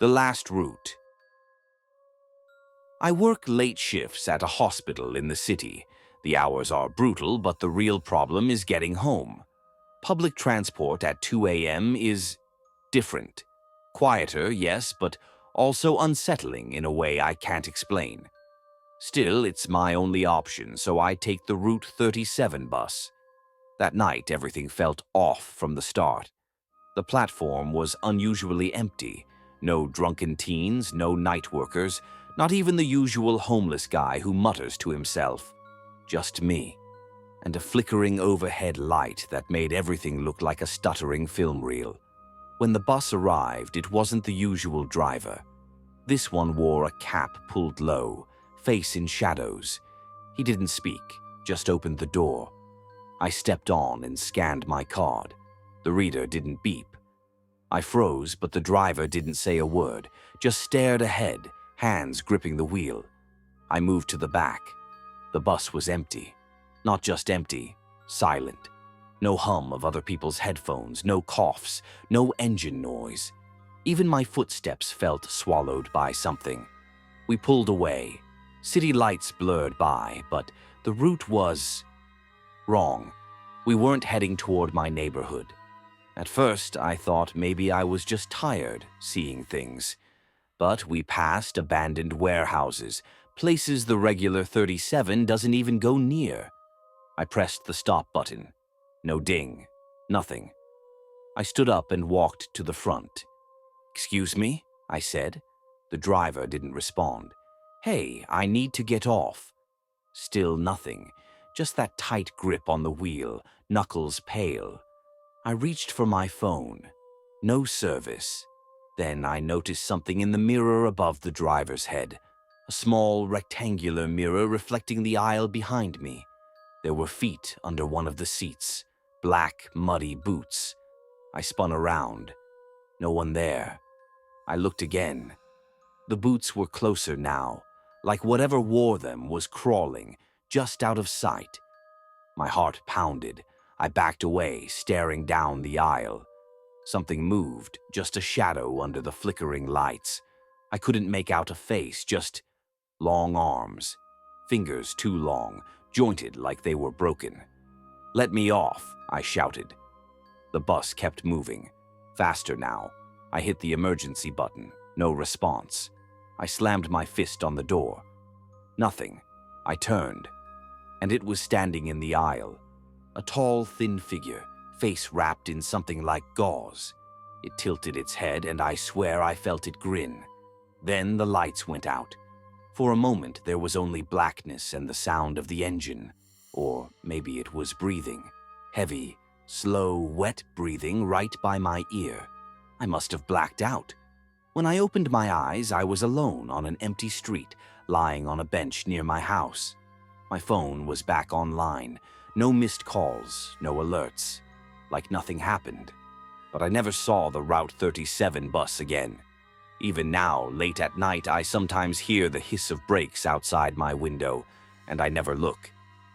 The last route. I work late shifts at a hospital in the city. The hours are brutal, but the real problem is getting home. Public transport at 2 a.m. is different. Quieter, yes, but also unsettling in a way I can't explain. Still, it's my only option, so I take the Route 37 bus. That night, everything felt off from the start. The platform was unusually empty. No drunken teens, no night workers, not even the usual homeless guy who mutters to himself. Just me, and a flickering overhead light that made everything look like a stuttering film reel. When the bus arrived, it wasn't the usual driver. This one wore a cap pulled low, face in shadows. He didn't speak, just opened the door. I stepped on and scanned my card. The reader didn't beep. I froze, but the driver didn't say a word, just stared ahead, hands gripping the wheel. I moved to the back. The bus was empty. Not just empty, silent. No hum of other people's headphones, no coughs, no engine noise. Even my footsteps felt swallowed by something. We pulled away. City lights blurred by, but the route was wrong. We weren't heading toward my neighborhood. At first, I thought maybe I was just tired seeing things. But we passed abandoned warehouses, places the regular 37 doesn't even go near. I pressed the stop button. No ding. Nothing. I stood up and walked to the front. "Excuse me?" I said. The driver didn't respond. "Hey, I need to get off." Still nothing. Just that tight grip on the wheel, knuckles pale. I reached for my phone. No service. Then I noticed something in the mirror above the driver's head. A small, rectangular mirror reflecting the aisle behind me. There were feet under one of the seats. Black, muddy boots. I spun around. No one there. I looked again. The boots were closer now, like whatever wore them was crawling, just out of sight. My heart pounded. I backed away, staring down the aisle. Something moved, just a shadow under the flickering lights. I couldn't make out a face, just long arms. Fingers too long, jointed like they were broken. "Let me off," I shouted. The bus kept moving. Faster now. I hit the emergency button. No response. I slammed my fist on the door. Nothing. I turned. And it was standing in the aisle. A tall, thin figure, face wrapped in something like gauze. It tilted its head, and I swear I felt it grin. Then the lights went out. For a moment, there was only blackness and the sound of the engine. Or maybe it was breathing. Heavy, slow, wet breathing right by my ear. I must have blacked out. When I opened my eyes, I was alone on an empty street, lying on a bench near my house. My phone was back online. No missed calls, no alerts. Like nothing happened. But I never saw the Route 37 bus again. Even now, late at night, I sometimes hear the hiss of brakes outside my window, and I never look.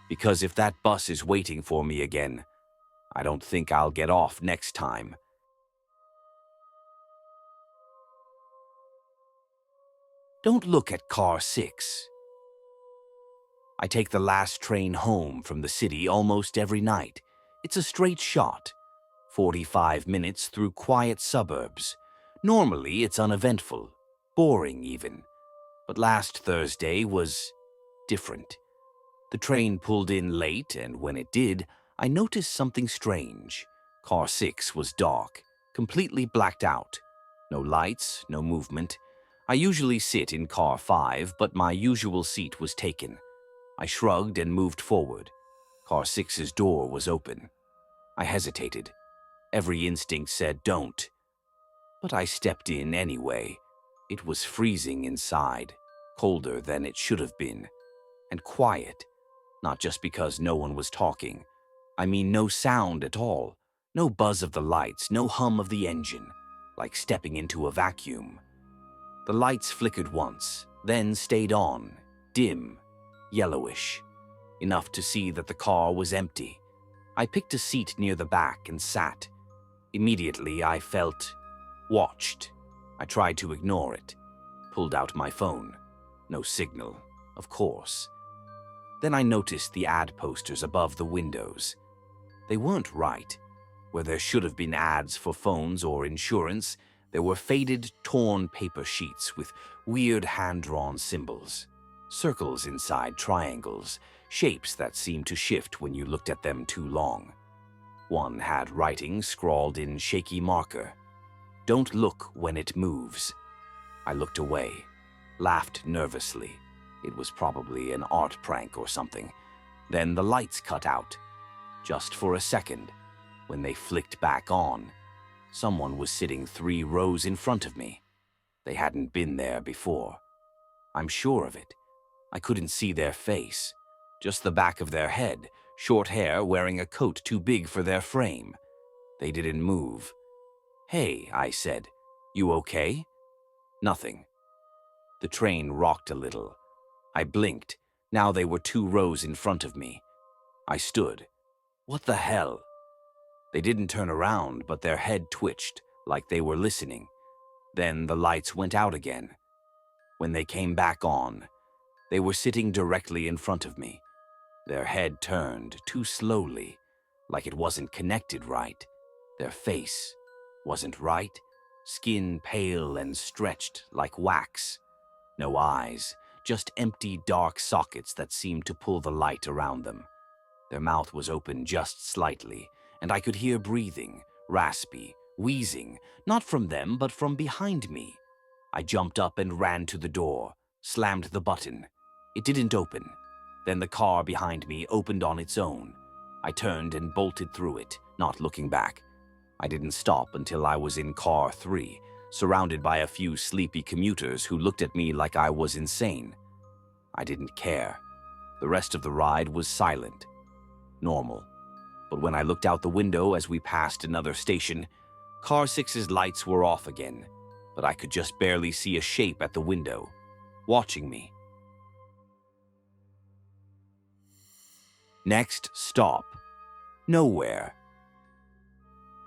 Because if that bus is waiting for me again, I don't think I'll get off next time. Don't look at car 6. I take the last train home from the city almost every night. It's a straight shot. 45 minutes through quiet suburbs. Normally, it's uneventful, boring even. But last Thursday was different. The train pulled in late, and when it did, I noticed something strange. Car 6 was dark, completely blacked out. No lights, no movement. I usually sit in car 5, but my usual seat was taken. I shrugged and moved forward. Car 6's door was open. I hesitated. Every instinct said don't. But I stepped in anyway. It was freezing inside, colder than it should have been, and quiet. Not just because no one was talking. I mean no sound at all. No buzz of the lights, no hum of the engine, like stepping into a vacuum. The lights flickered once, then stayed on, dim, yellowish, enough to see that the car was empty. I picked a seat near the back and sat. Immediately, I felt watched. I I tried to ignore it, pulled out my phone. No signal, of course. Then I noticed the ad posters above the windows. They weren't right. Where there should have been ads for phones or insurance, there were faded, torn paper sheets with weird hand-drawn symbols. Circles inside triangles, shapes that seemed to shift when you looked at them too long. One had writing scrawled in shaky marker. "Don't look when it moves." I looked away, laughed nervously. It was probably an art prank or something. Then the lights cut out. Just for a second. When they flicked back on, someone was sitting 3 rows in front of me. They hadn't been there before. I'm sure of it. I couldn't see their face, just the back of their head, short hair, wearing a coat too big for their frame. They didn't move. "Hey," I said, "you okay?" Nothing. The train rocked a little. I blinked. Now they were 2 rows in front of me. I stood. What the hell? They didn't turn around, but their head twitched, like they were listening. Then the lights went out again. When they came back on, they were sitting directly in front of me. Their head turned too slowly, like it wasn't connected right. Their face wasn't right. Skin pale and stretched like wax. No eyes, just empty dark sockets that seemed to pull the light around them. Their mouth was open just slightly, and I could hear breathing, raspy, wheezing, not from them but from behind me. I jumped up and ran to the door, slammed the button. It didn't open. Then the car behind me opened on its own. I turned and bolted through it, not looking back. I didn't stop until I was in car 3, surrounded by a few sleepy commuters who looked at me like I was insane. I didn't care. The rest of the ride was silent. Normal. But when I looked out the window as we passed another station, car 6's lights were off again, but I could just barely see a shape at the window, watching me. Next stop. Nowhere.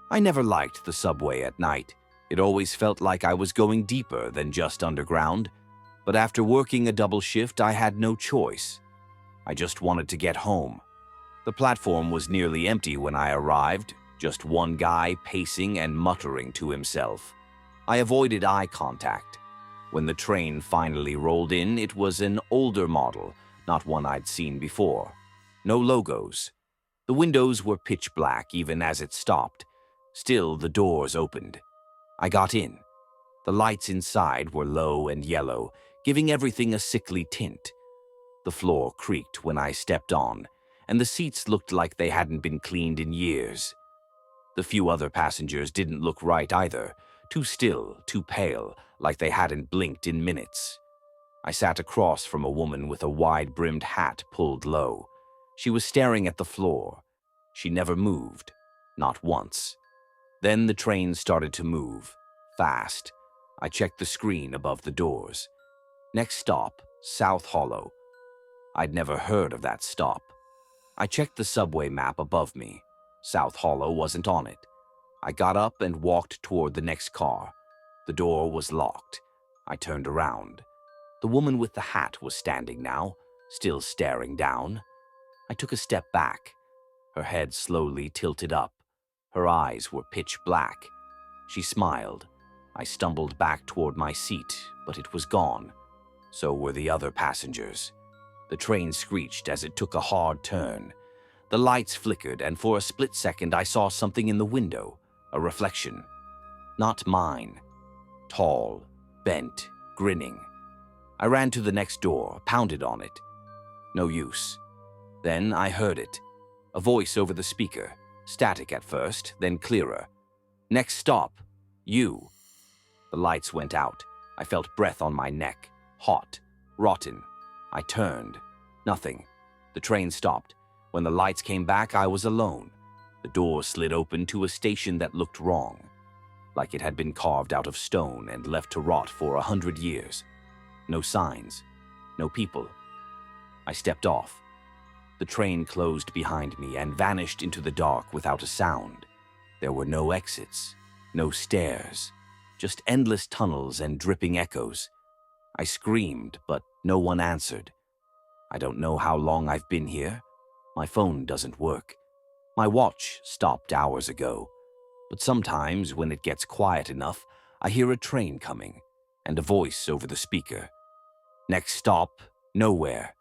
I never liked the subway at night. It always felt like I was going deeper than just underground. But after working a double shift, I had no choice. I just wanted to get home. The platform was nearly empty when I arrived, just one guy pacing and muttering to himself. I avoided eye contact. When the train finally rolled in, it was an older model, not one I'd seen before. No logos. The windows were pitch black even as it stopped. Still, the doors opened. I got in. The lights inside were low and yellow, giving everything a sickly tint. The floor creaked when I stepped on, and the seats looked like they hadn't been cleaned in years. The few other passengers didn't look right either, too still, too pale, like they hadn't blinked in minutes. I sat across from a woman with a wide-brimmed hat pulled low. She was staring at the floor. She never moved, not once. Then the train started to move, fast. I checked the screen above the doors. Next stop, South Hollow. I'd never heard of that stop. I checked the subway map above me. South Hollow wasn't on it. I got up and walked toward the next car. The door was locked. I turned around. The woman with the hat was standing now, still staring down. I took a step back. Her head slowly tilted up. Her eyes were pitch black. She smiled. I stumbled back toward my seat, but it was gone. So were the other passengers. The train screeched as it took a hard turn. The lights flickered, and for a split second I saw something in the window, a reflection. Not mine. Tall, bent, grinning. I ran to the next door, pounded on it. No use. Then I heard it. A voice over the speaker, static at first, then clearer. "Next stop, you." The lights went out. I felt breath on my neck, hot, rotten. I turned. Nothing. The train stopped. When the lights came back, I was alone. The door slid open to a station that looked wrong, like it had been carved out of stone and left to rot for 100 years. No signs. No people. I stepped off. The train closed behind me and vanished into the dark without a sound. There were no exits, no stairs, just endless tunnels and dripping echoes. I screamed, but no one answered. I don't know how long I've been here. My phone doesn't work. My watch stopped hours ago. But sometimes, when it gets quiet enough, I hear a train coming and a voice over the speaker. Next stop, nowhere.